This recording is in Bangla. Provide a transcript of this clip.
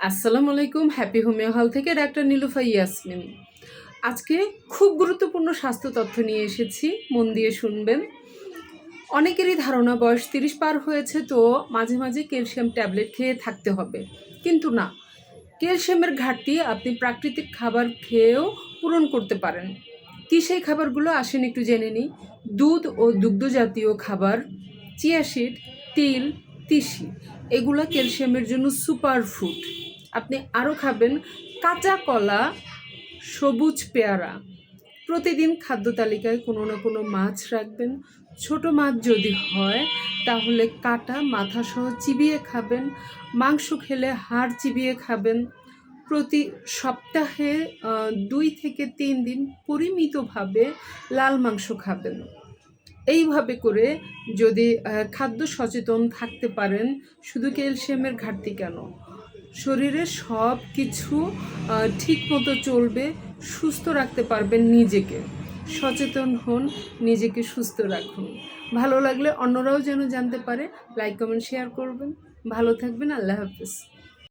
আসসালামু আলাইকুম। হ্যাপি হোমিও হল থেকে ডাক্তার নীলুফা ইয়াসমিন। আজকে খুব গুরুত্বপূর্ণ স্বাস্থ্য তথ্য নিয়ে এসেছি, মন দিয়ে শুনবেন। অনেকেরই ধারণা বয়স 30 পার হয়েছে তো মাঝে মাঝে ক্যালসিয়াম ট্যাবলেট খেয়ে থাকতে হবে, কিন্তু না। ক্যালসিয়ামের ঘাটতি আপনি প্রাকৃতিক খাবার খেয়েও পূরণ করতে পারেন। কী সেই খাবারগুলো আসেন একটু জেনে নিই। দুধ ও দুগ্ধ জাতীয় খাবার, চিয়া সিড, তিল, তিসি, এগুলো ক্যালসিয়ামের জন্য সুপার ফুড। আপনি আরও খাবেন কাঁচা কলা, সবুজ পেয়ারা। প্রতিদিন খাদ্য তালিকায় কোনো না কোনো মাছ রাখবেন। ছোট মাছ যদি হয় তাহলে কাটা মাথাসহ চিবিয়ে খাবেন। মাংস খেলে হাড় চিবিয়ে খাবেন। প্রতি সপ্তাহে 2 থেকে 3 দিন পরিমিতভাবে লাল মাংস খাবেন। এইভাবে করে যদি খাদ্য সচেতন থাকতে পারেন, শুধু ক্যালসিয়ামের ঘাটতি কেন, শরীরের সব কিছু ঠিক মতো চলবে, সুস্থ রাখতে পারবেন নিজেকে। সচেতন হন, নিজেকে সুস্থ রাখুন। ভালো লাগলে অন্যরাও যেন জানতে পারে, লাইক কমেন্ট শেয়ার করবেন। ভালো থাকবেন। আল্লাহ হাফেজ।